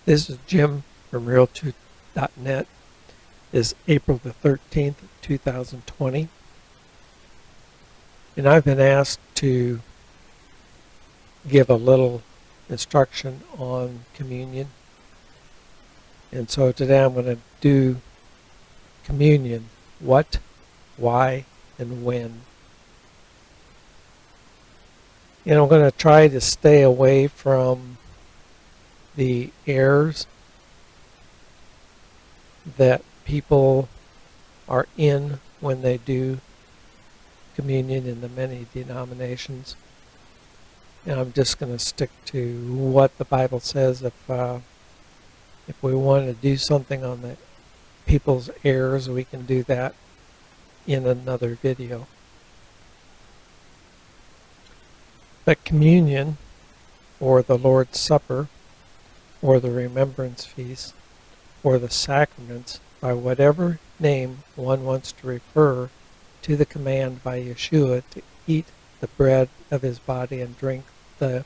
This is Jim from Realtruth.net. It's April the 13th, 2020. And I've been asked to give a little instruction on communion. And so today I'm going to do communion. What, why, and when. And I'm going to try to stay away from the errors that people are in when they do communion in the many denominations. And I'm just going to stick to what the Bible says. If we want to do something on the people's errors, we can do that in another video. But communion, or the Lord's Supper, or the Remembrance Feast, or the sacraments, by whatever name one wants to refer to the command by Yeshua to eat the bread of his body and drink the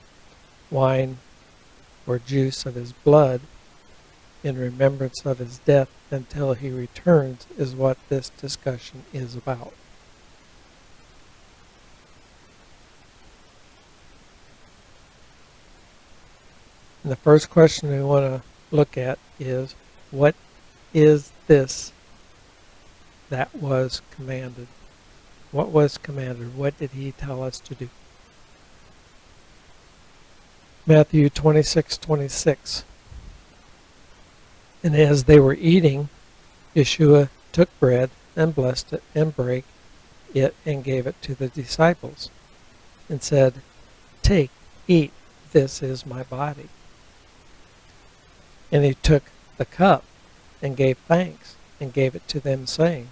wine or juice of his blood in remembrance of his death until he returns, is what this discussion is about. And the first question we want to look at is, what is this that was commanded? What was commanded? What did he tell us to do? Matthew 26:26. And as they were eating, Yeshua took bread and blessed it and brake it and gave it to the disciples and said, "Take, eat, this is my body." And he took the cup and gave thanks and gave it to them, saying,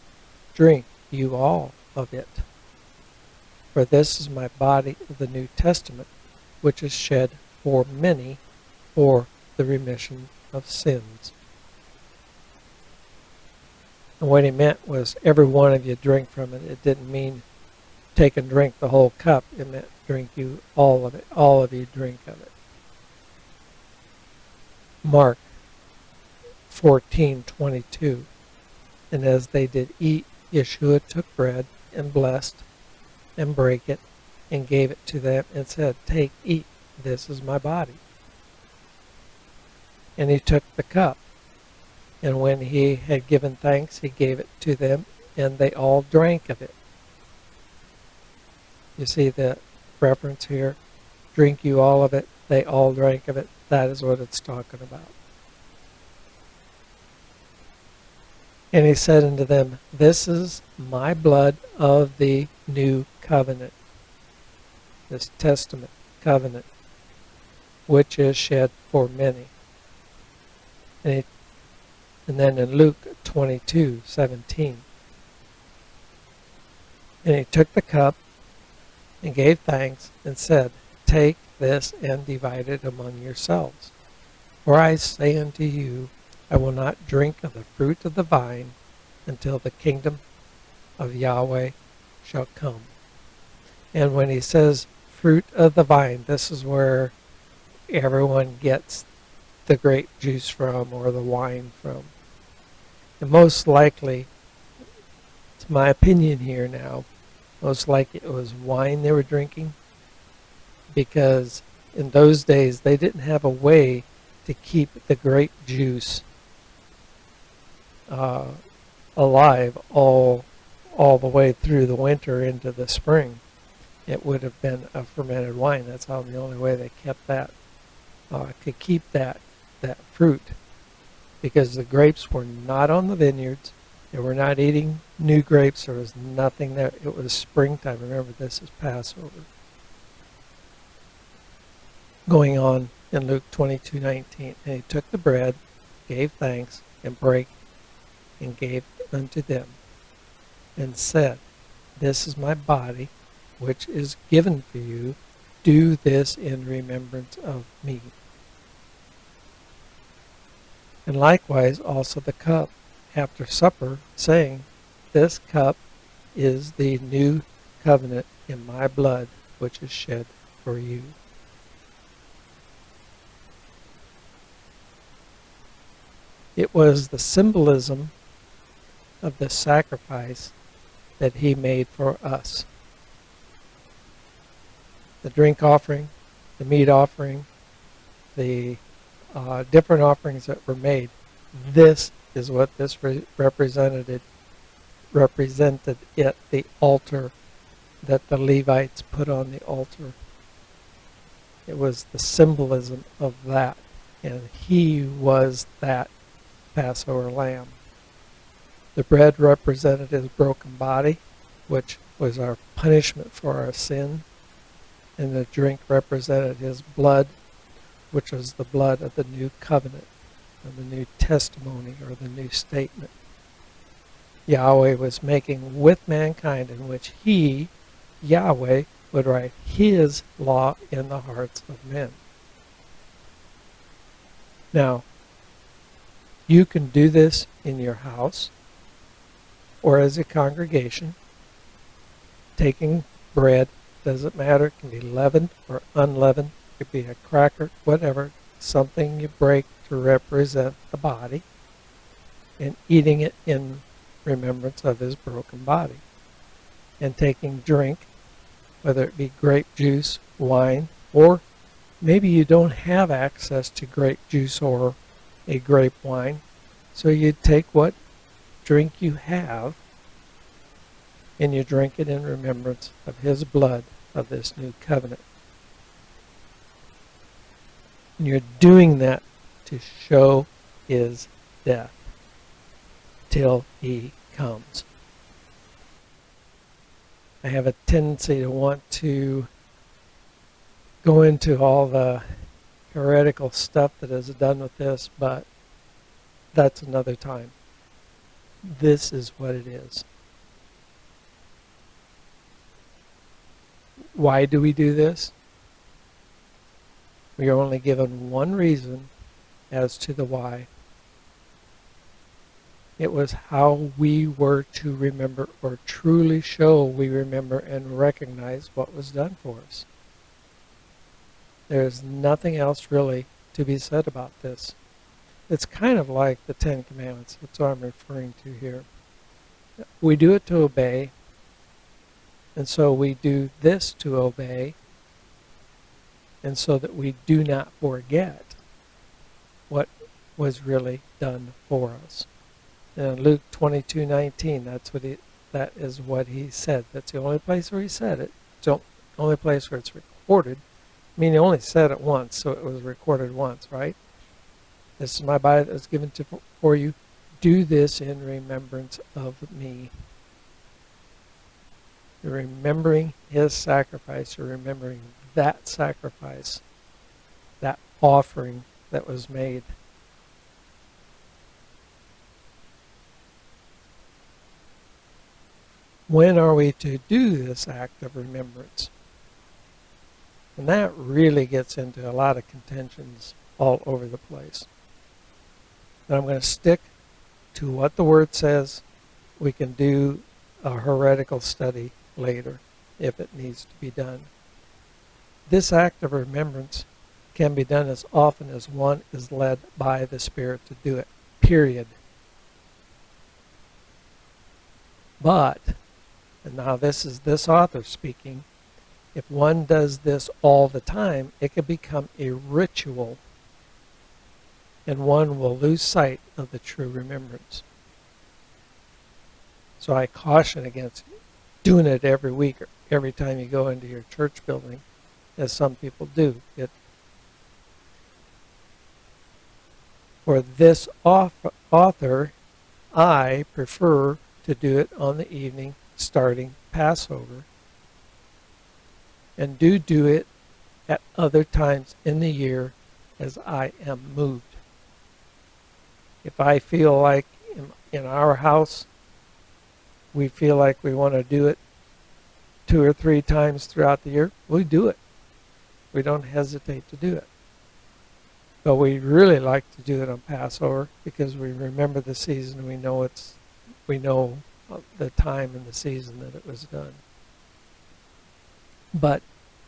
"Drink you all of it. For this is my body of the New Testament, which is shed for many for the remission of sins." And what he meant was every one of you drink from it. It didn't mean take and drink the whole cup. It meant drink you all of it. All of you drink of it. Mark 14:22. And as they did eat, Yeshua took bread and blessed and brake it and gave it to them and said, "Take, eat, this is my body." And he took the cup, and when he had given thanks, he gave it to them, and they all drank of it. You see the reference here? Drink you all of it, they all drank of it. That is what it's talking about. And he said unto them, "This is my blood of the new covenant," this testament covenant, which is shed for many. And then in Luke 22:17, and he took the cup and gave thanks and said, "Take this and divide it among yourselves. For I say unto you, I will not drink of the fruit of the vine until the kingdom of Yahweh shall come." And when he says fruit of the vine, this is where everyone gets the grape juice from or the wine from. And most likely, it's my opinion here now, most likely it was wine they were drinking, because in those days they didn't have a way to keep the grape juice alive all the way through the winter into the spring. It would have been a fermented wine. That's how the only way they kept that, could keep that fruit, because the grapes were not on the vineyards. They were not eating new grapes. There was nothing there. It was springtime. Remember, this is Passover. Going on in Luke 22:19, and he took the bread, gave thanks, and brake, and gave unto them, and said, "This is my body, which is given for you. Do this in remembrance of me." And likewise also the cup after supper, saying, "This cup is the new covenant in my blood, which is shed for you." It was the symbolism of the sacrifice that he made for us. The drink offering, the meat offering, the different offerings that were made. This is what this represented at the altar that the Levites put on the altar. It was the symbolism of that, and he was that Passover lamb. The bread represented his broken body, which was our punishment for our sin, and the drink represented his blood, which was the blood of the new covenant, of the new testimony, or the new statement Yahweh was making with mankind, in which he, Yahweh, would write his law in the hearts of men. Now, you can do this in your house or as a congregation. Taking bread, doesn't matter, it can be leavened or unleavened, it could be a cracker, whatever, something you break to represent the body, and eating it in remembrance of his broken body. And taking drink, whether it be grape juice, wine, or maybe you don't have access to grape juice or a grape wine, so you take what drink you have and you drink it in remembrance of his blood of this new covenant. And you're doing that to show his death till he comes. I have a tendency to want to go into all the heretical stuff that is done with this, but that's another time. This is what it is. Why do we do this? We are only given one reason as to the why. It was how we were to remember, or truly show we remember and recognize what was done for us. There is nothing else really to be said about this. It's kind of like the Ten Commandments. That's what I'm referring to here. We do it to obey, and so we do this to obey, and so that we do not forget what was really done for us. In Luke 22:19, that is what he said. That's the only place where he said it. It's the only place where it's recorded. I mean, he only said it once, so it was recorded once, right? This is my body that was given for you. Do this in remembrance of me. You're remembering his sacrifice. You're remembering that sacrifice, that offering that was made. When are we to do this act of remembrance? And that really gets into a lot of contentions all over the place. And I'm going to stick to what the Word says. We can do a heretical study later if it needs to be done. This act of remembrance can be done as often as one is led by the Spirit to do it, period. But, and now this is this author speaking, if one does this all the time, it can become a ritual, and one will lose sight of the true remembrance. So I caution against doing it every week or every time you go into your church building, as some people do. For this author, I prefer to do it on the evening starting Passover, and do it at other times in the year as I am moved. If I feel like in our house we feel like we want to do it 2 or 3 times throughout the year, we do it. We don't hesitate to do it. But we really like to do it on Passover because we remember the season. We know the time and the season that it was done. But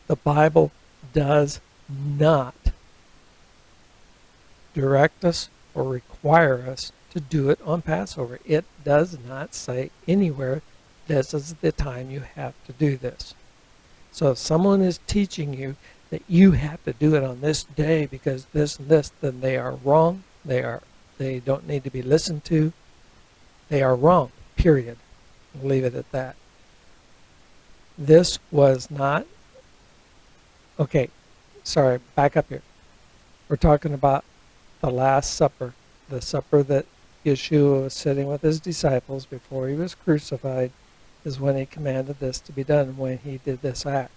the Bible does not direct us or require us to do it on Passover. It does not say anywhere this is the time you have to do this. So if someone is teaching you that you have to do it on this day because this and this, then they are wrong. They don't need to be listened to. They are wrong, period. We'll leave it at that. This was not, okay, sorry, back up here. We're talking about the Last Supper, the supper that Yeshua was sitting with his disciples before he was crucified, is when he commanded this to be done, when he did this act.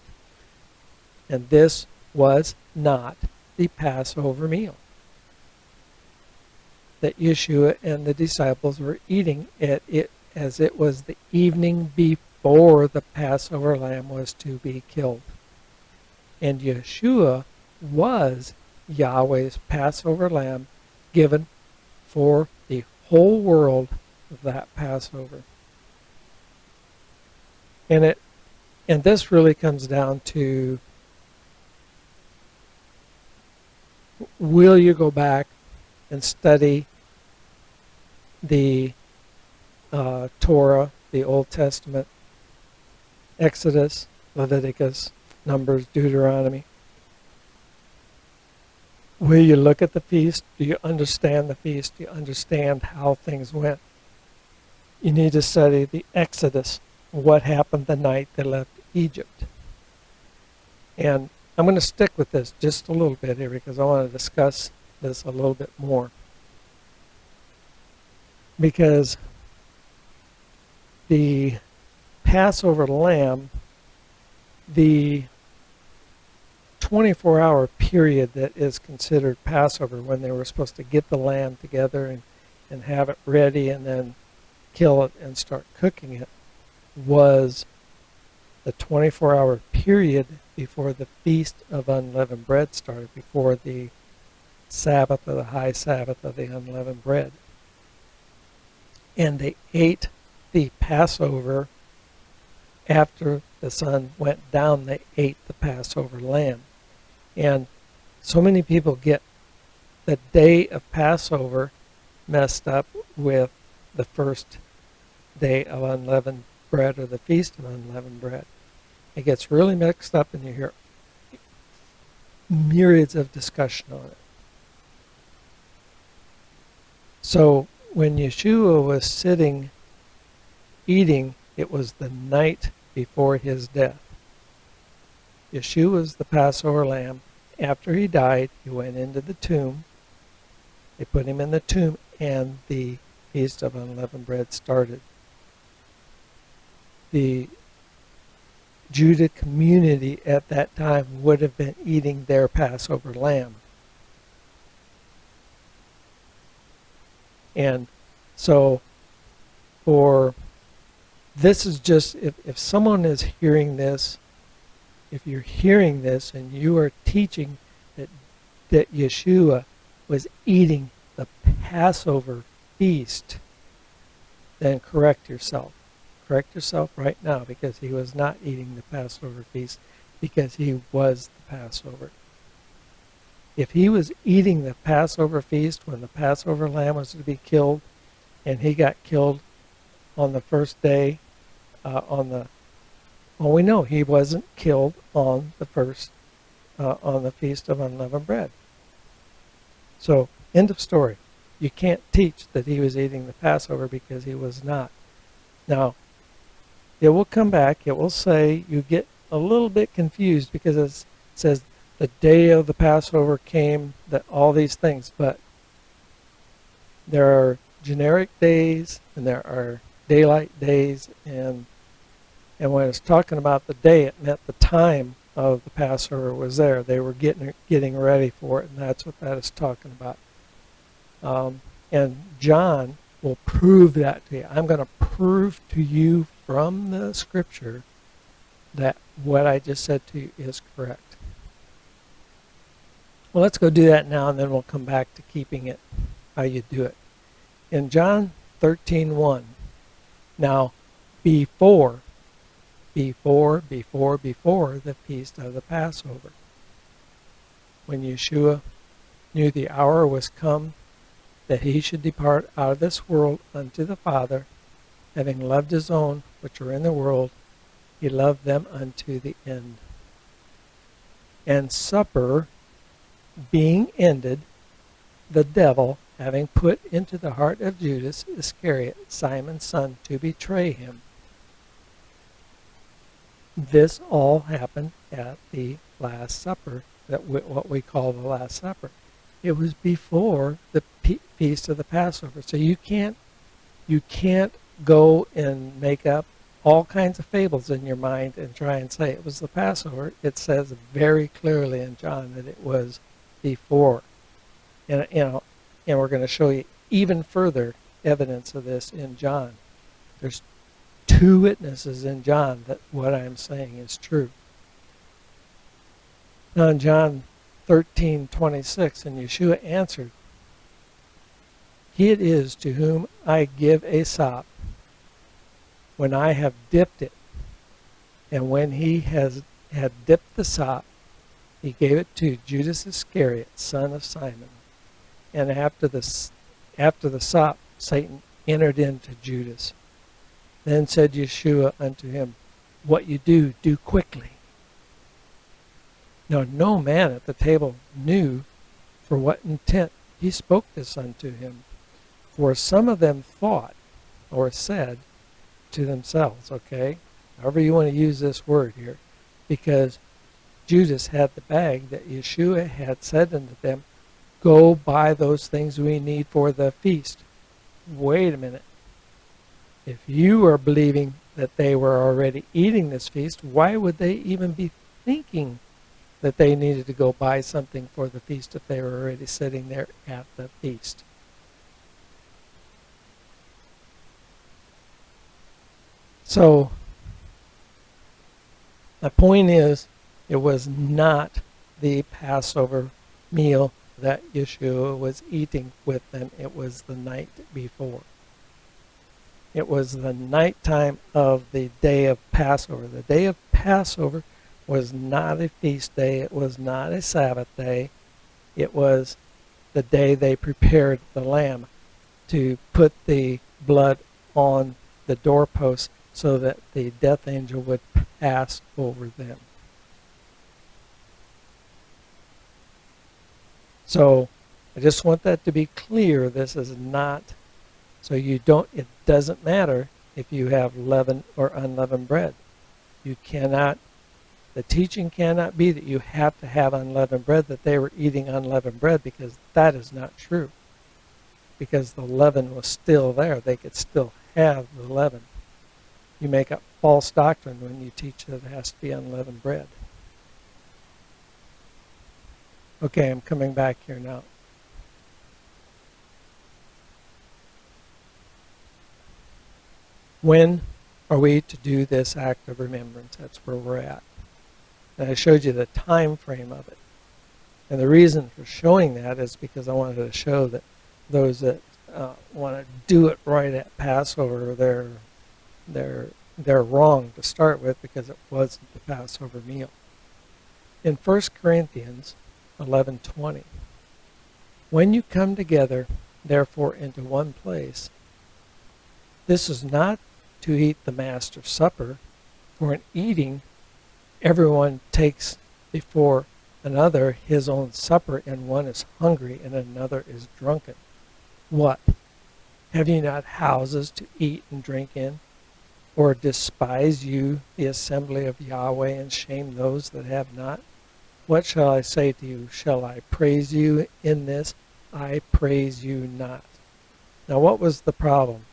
And this was not the Passover meal that Yeshua and the disciples were eating as it was the evening before the Passover lamb was to be killed. And Yeshua was Yahweh's Passover lamb given for the whole world of that Passover. And this really comes down to, will you go back and study the Torah, the Old Testament, Exodus, Leviticus, Numbers, Deuteronomy? Will you look at the feast? Do you understand the feast? Do you understand how things went? You need to study the Exodus, what happened the night they left Egypt. And I'm going to stick with this just a little bit here because I want to discuss this a little bit more. Because the Passover lamb, the 24-hour period that is considered Passover, when they were supposed to get the lamb together and have it ready and then kill it and start cooking it, was the 24-hour period before the Feast of Unleavened Bread started, before the Sabbath, or the high Sabbath of the unleavened bread. And they ate the Passover after the sun went down. They ate the Passover lamb. And so many people get the day of Passover messed up with the first day of unleavened bread, or the Feast of Unleavened Bread. It gets really mixed up, and you hear myriads of discussion on it. So when Yeshua was sitting eating, it was the night before his death. Yeshua was the Passover lamb. After he died, he went into the tomb. They put him in the tomb, and the Feast of Unleavened Bread started. The Judah community at that time would have been eating their Passover lamb. And so this is just, if someone is hearing this, if you're hearing this and you are teaching that Yeshua was eating the Passover feast, then correct yourself. Correct yourself right now, because he was not eating the Passover feast, because he was the Passover. If he was eating the Passover feast when the Passover lamb was to be killed, and he got killed on the first day, well, we know he wasn't killed on the first, on the Feast of Unleavened Bread. So, end of story. You can't teach that he was eating the Passover, because he was not. Now, it will come back. It will say, you get a little bit confused because it says the day of the Passover came, that all these things, but there are generic days and there are daylight days, and when it's talking about the day, it meant the time of the Passover was there. They were getting ready for it, and that's what that is talking about. And John will prove that to you. I'm going to prove to you from the scripture that what I just said to you is correct. Well, let's go do that now, and then we'll come back to keeping it how you do it. In John 13:1, now before the feast of the Passover, when Yeshua knew the hour was come that he should depart out of this world unto the Father, having loved his own which are in the world, he loved them unto the end. And supper being ended, the devil, having put into the heart of Judas Iscariot, Simon's son, to betray him. This all happened at the Last Supper, what we call the Last Supper. It was before the feast of the Passover. So you can't go and make up all kinds of fables in your mind and try and say it was the Passover. It says very clearly in John that it was before. And we're going to show you even further evidence of this in John. There's 2 witnesses in John that what I'm saying is true. Now in John 13:26, and Yeshua answered, He it is to whom I give a sop, when I have dipped it. And when he had dipped the sop, he gave it to Judas Iscariot, son of Simon. And after the sop, Satan entered into Judas. Then said Yeshua unto him, What you do, do quickly. Now no man at the table knew for what intent he spoke this unto him. For some of them thought, or said to themselves, okay, however you want to use this word here, because Judas had the bag that Yeshua had said unto them, Go buy those things we need for the feast. Wait a minute. If you are believing that they were already eating this feast, why would they even be thinking that they needed to go buy something for the feast if they were already sitting there at the feast? So, my point is, it was not the Passover meal that Yeshua was eating with them. It was the night before. It was the nighttime of the day of Passover. The day of Passover was not a feast day. It was not a Sabbath day. It was the day they prepared the lamb to put the blood on the doorpost so that the death angel would pass over them. So I just want that to be clear. This is not, so you don't, it doesn't matter if you have leavened or unleavened bread. You cannot, the teaching cannot be that you have to have unleavened bread, that they were eating unleavened bread, because that is not true. Because the leaven was still there. They could still have the leaven. You make up false doctrine when you teach that it has to be unleavened bread. Okay, I'm coming back here now. When are we to do this act of remembrance? That's where we're at. And I showed you the time frame of it. And the reason for showing that is because I wanted to show that those that want to do it right at Passover, they're wrong to start with, because it wasn't the Passover meal. In 1 Corinthians 11:20, when you come together, therefore, into one place, this is not to eat the Master's Supper, for in eating, everyone takes before another his own supper, and one is hungry and another is drunken. What? Have you not houses to eat and drink in? Or despise you the assembly of Yahweh, and shame those that have not? What shall I say to you? Shall I praise you in this? I praise you not. Now, what was the problem?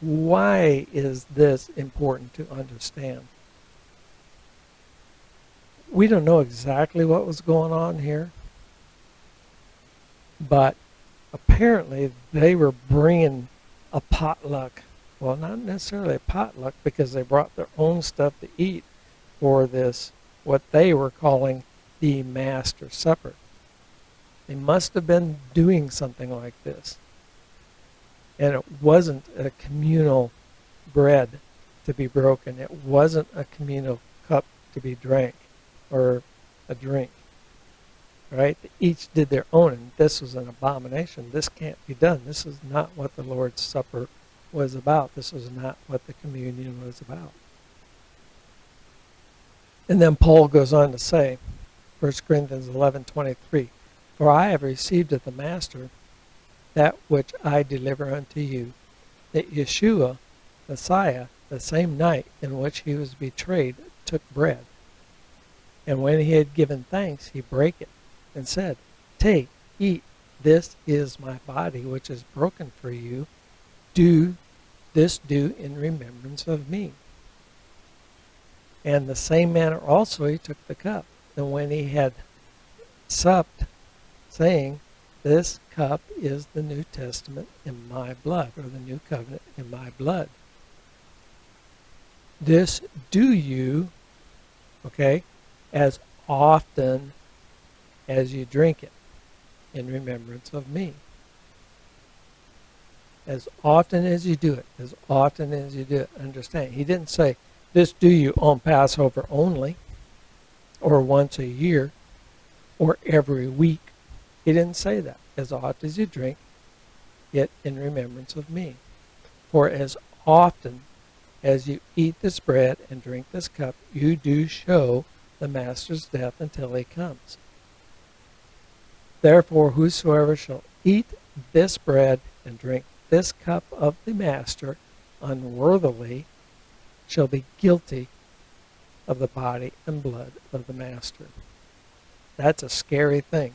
Why is this important to understand? We don't know exactly what was going on here, but apparently they were bringing a potluck. Well, not necessarily a potluck, because they brought their own stuff to eat for this, what they were calling the Master's Supper. They must have been doing something like this. And it wasn't a communal bread to be broken. It wasn't a communal cup to be drank, or a drink. right? Each did their own, and this was an abomination. This can't be done. This is not what the Lord's Supper was about. This was not what the communion was about. And then Paul goes on to say, 1 Corinthians 11:23, "For I have received of the Master that which I deliver unto you, that Yeshua, Messiah, the same night in which he was betrayed, took bread. And when he had given thanks, he brake it, and said, Take, eat, this is my body, which is broken for you. Do in remembrance of me. And the same manner also he took the cup, and when he had supped, saying, This cup is the New Testament in my blood, or the New Covenant in my blood. This do you, okay, as often as you drink it in remembrance of me." As often as you do it, as often as you do it. Understand, he didn't say, this do you on Passover only, or once a year, or every week. He didn't say that. As often as you drink it in remembrance of me. For as often as you eat this bread and drink this cup, you do show the Master's death until he comes. Therefore, whosoever shall eat this bread and drink this cup of the Master unworthily shall be guilty of the body and blood of the Master. That's a scary thing.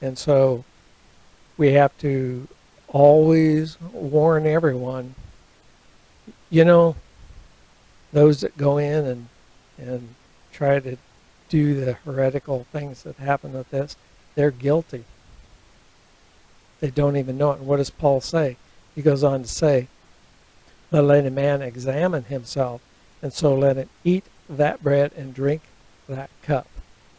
And so we have to always warn everyone, those that go in and try to do the heretical things that happen with this, they're guilty. They don't even know it. And what does Paul say? He goes on to say, let a man examine himself, and so let him eat that bread and drink that cup.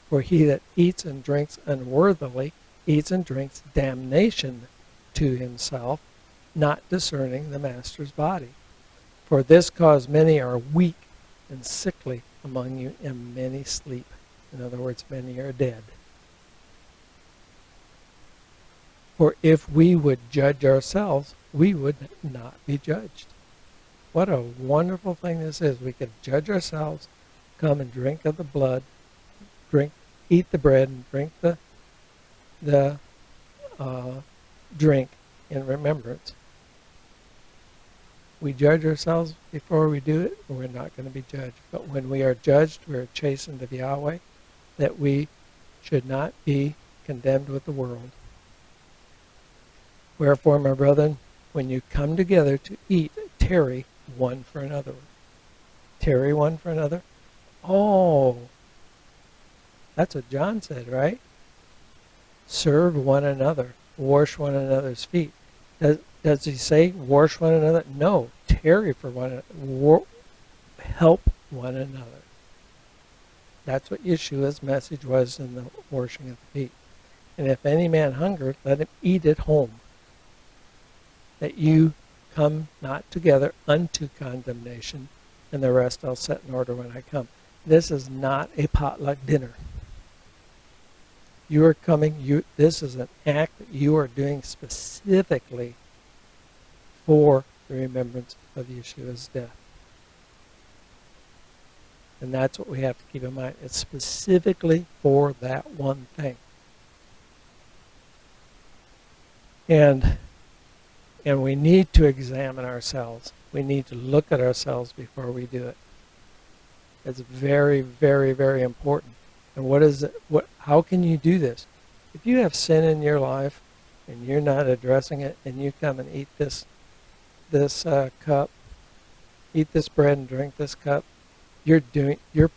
For he that eats and drinks unworthily eats and drinks damnation to himself, not discerning the Master's body. For this cause many are weak and sickly among you, and many sleep. In other words, many are dead. For if we would judge ourselves, we would not be judged. What a wonderful thing this is. We can judge ourselves, come and drink of the blood, eat the bread and drink the drink in remembrance. We judge ourselves before we do it, and we're not going to be judged. But when we are judged, we are chastened of Yahweh, that we should not be condemned with the world. Wherefore, my brethren, when you come together to eat, tarry one for another. Tarry one for another. Oh, that's what John said, right? Serve one another. Wash one another's feet. Does he say wash one another? No. Tarry for one another. Help one another. That's what Yeshua's message was in the washing of the feet. And if any man hunger, let him eat at home, that you come not together unto condemnation, and the rest I'll set in order when I come. This is not a potluck dinner. You are coming, this is an act that you are doing specifically for the remembrance of Yeshua's death. And that's what we have to keep in mind. It's specifically for that one thing. And we need to examine ourselves. We need to look at ourselves before we do it. It's very, very, very important. And what is it? How can you do this? If you have sin in your life and you're not addressing it, and you come and eat this cup, eat this bread and drink this cup, you're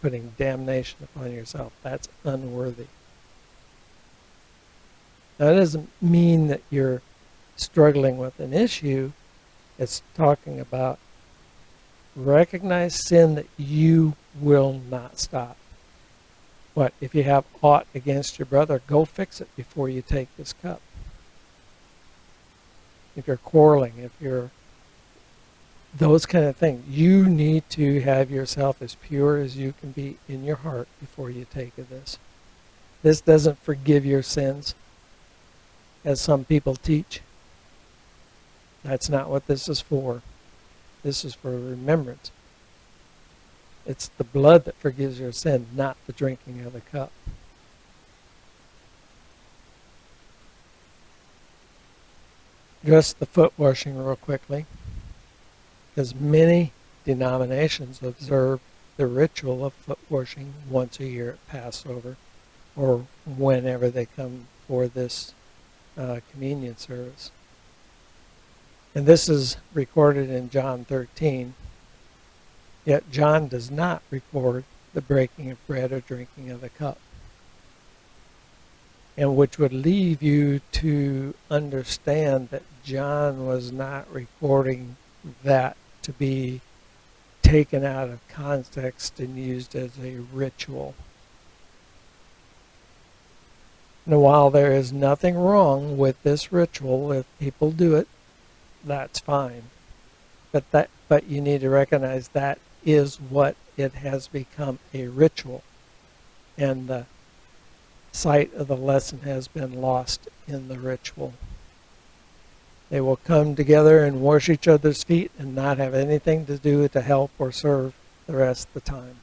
putting damnation upon yourself. That's unworthy. Now, that doesn't mean that you're struggling with an issue. It's talking about recognize sin that you will not stop. What? If you have aught against your brother, go fix it before you take this cup. If you're quarreling, if you're those kind of things, you need to have yourself as pure as you can be in your heart before you take of this. This doesn't forgive your sins, as some people teach. That's not what this is for. This is for remembrance. It's the blood that forgives your sin, not the drinking of the cup. Just the foot washing real quickly, because many denominations observe the ritual of foot washing once a year at Passover, or whenever they come for this communion service. And this is recorded in John 13. Yet John does not record the breaking of bread or drinking of the cup. And which would leave you to understand that John was not recording that to be taken out of context and used as a ritual. Now, while there is nothing wrong with this ritual, if people do it, that's fine. But you need to recognize that is what it has become, a ritual. And the sight of the lesson has been lost in the ritual. They will come together and wash each other's feet and not have anything to do to help or serve the rest of the time.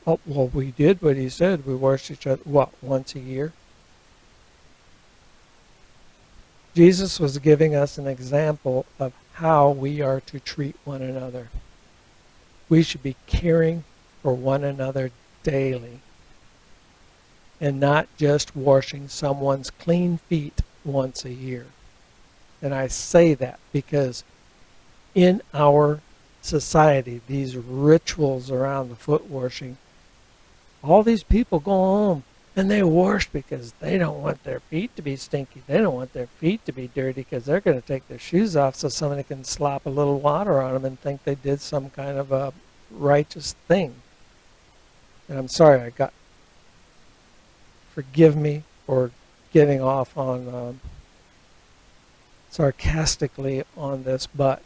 Oh, well, we did what he said. We washed each other, what, once a year? Jesus was giving us an example of how we are to treat one another. We should be caring for one another daily and not just washing someone's clean feet once a year. And I say that because in our society, these rituals around the foot washing, all these people go home and they wash because they don't want their feet to be stinky. They don't want their feet to be dirty because they're going to take their shoes off so somebody can slop a little water on them and think they did some kind of a righteous thing. And I'm sorry, forgive me for getting off on sarcastically on this, but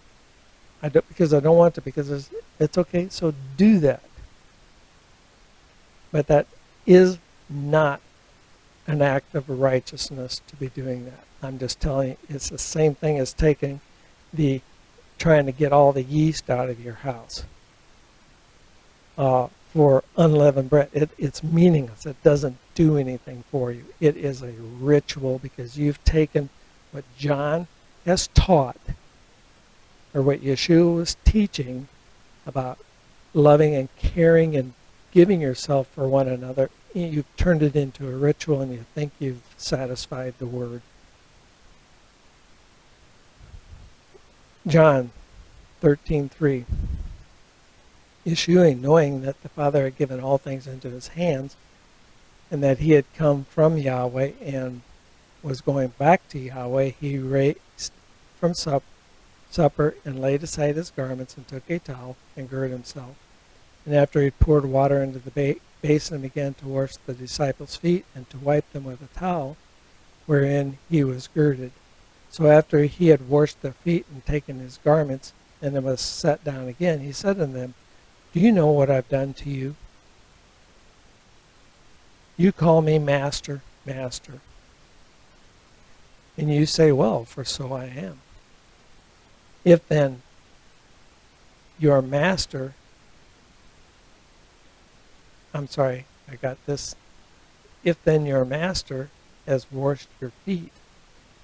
because I don't want to, because it's okay, so do that. But that is not an act of righteousness to be doing that. I'm just telling you, it's the same thing as trying to get all the yeast out of your house for unleavened bread. It's meaningless. It doesn't do anything for you. It is a ritual because you've taken what John has taught, or what Yeshua was teaching about loving and caring and giving yourself for one another. You've turned it into a ritual and you think you've satisfied the word. John 13:3. Yeshua, knowing that the Father had given all things into his hands and that he had come from Yahweh and was going back to Yahweh, he raised from supper and laid aside his garments and took a towel and girded himself. And after he poured water into the basin and began to wash the disciples' feet and to wipe them with a towel wherein he was girded. So after he had washed their feet and taken his garments and then was sat down again, he said unto them, Do you know what I've done to you? You call me Master, Master. And you say, Well, for so I am. If then your master, If then your master has washed your feet,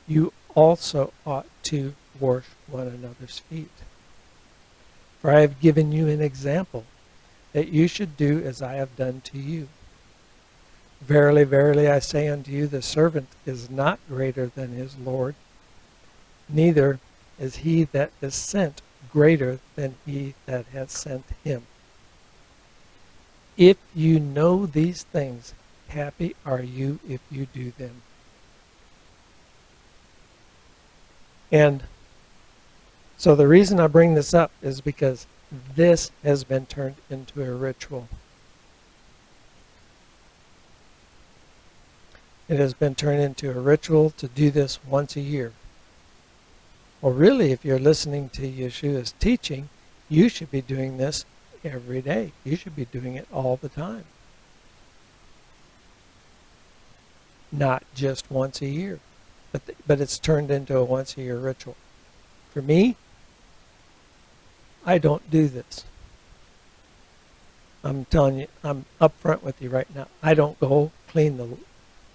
you also ought to wash one another's feet. For I have given you an example, that you should do as I have done to you. Verily, verily, I say unto you, the servant is not greater than his Lord, neither is he that is sent greater than he that has sent him. If you know these things, happy are you if you do them. And so the reason I bring this up is because this has been turned into a ritual. It has been turned into a ritual to do this once a year. Well, really, if you're listening to Yeshua's teaching, you should be doing this every day. You should be doing it all the time. not just once a year, but it's turned into a once a year ritual. For me, I don't do this. I'm telling you, I'm upfront with you right now. I don't go clean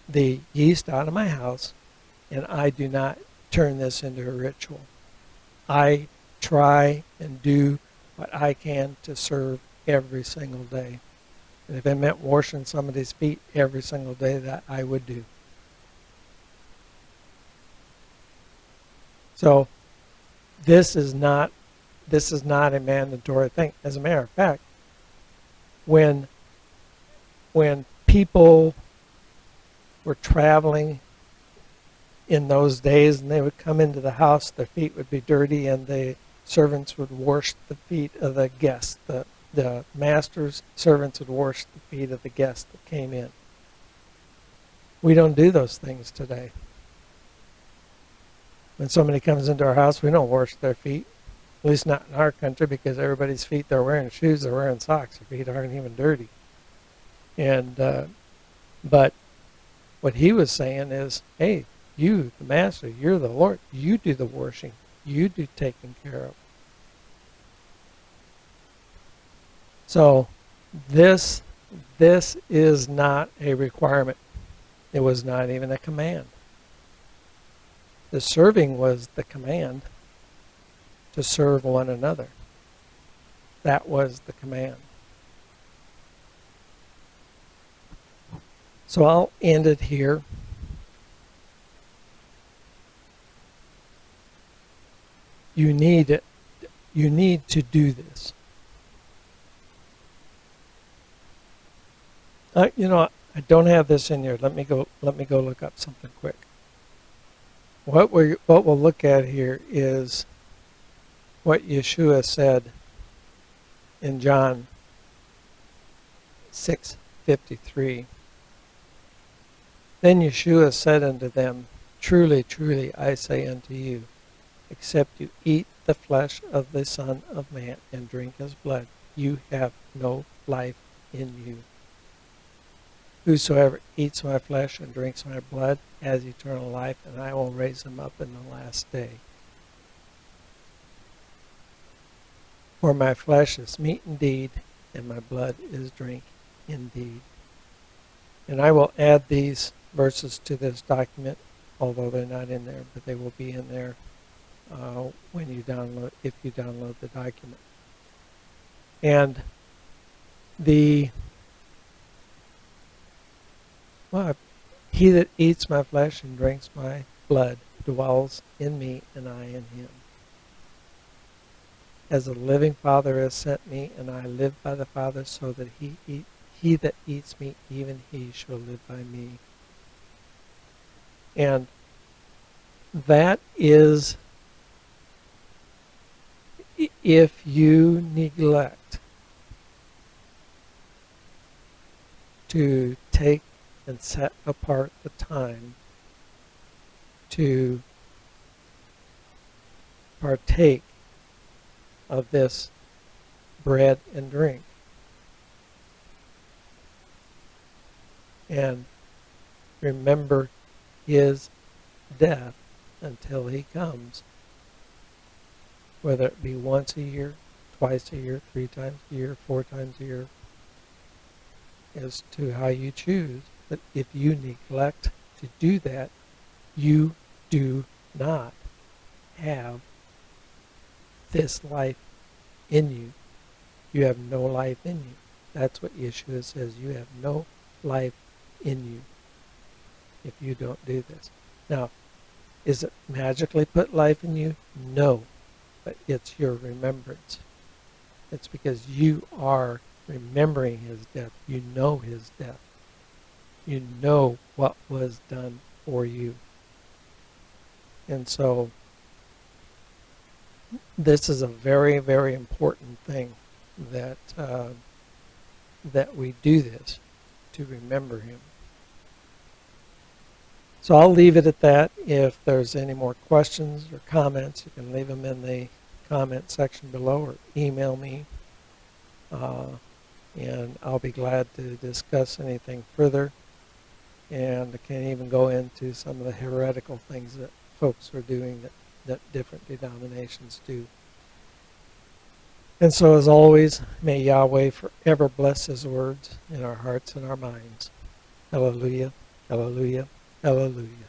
the yeast out of my house, and I do not turn this into a ritual. I try and do what I can to serve every single day. And if it meant washing somebody's feet every single day, that I would do. So this is not a mandatory thing. As a matter of fact, when people were traveling in those days and they would come into the house, their feet would be dirty, and the servants would wash the feet of the guests. The master's servants would wash the feet of the guests that came in. We don't do those things today. When somebody comes into our house, we don't wash their feet. At least not in our country, because everybody's feet, they're wearing shoes, they're wearing socks. Their feet aren't even dirty. And but what he was saying is, hey, you, the master, you're the Lord. You do the washing. You do taking care of. So this is not a requirement. It was not even a command. The serving was the command, to serve one another. That was the command. So I'll end it here. You need it. You need to do this. I don't have this in here. Let me go look up something quick. What we'll look at here is what Yeshua said in John 6:53. Then Yeshua said unto them, Truly, truly, I say unto you, except you eat the flesh of the Son of Man and drink his blood, you have no life in you. Whosoever eats my flesh and drinks my blood has eternal life, and I will raise him up in the last day. For my flesh is meat indeed, and my blood is drink indeed. And I will add these verses to this document, although they're not in there, but they will be in there when you download, if you download the document. And he that eats my flesh and drinks my blood dwells in me, and I in him. As the living Father has sent me, and I live by the Father, so that he that eats me, even he shall live by me. And that is, if you neglect to take and set apart the time to partake of this bread and drink, and remember his death until he comes, whether it be once a year, twice a year, 3 times a year, 4 times a year, as to how you choose. But if you neglect to do that, you do not have this life in you. You have no life in you. That's what Yeshua says. You have no life in you if you don't do this. Now, is it magically put life in you? No, but it's your remembrance. It's because you are remembering his death. You know his death. You know what was done for you. And so this is a very, very important thing that that we do this, to remember him. So I'll leave it at that. If there's any more questions or comments, you can leave them in the comment section below or email me. And I'll be glad to discuss anything further. And I can't even go into some of the heretical things that folks are doing that different denominations do. And so, as always, may Yahweh forever bless his words in our hearts and our minds. Hallelujah, hallelujah, hallelujah.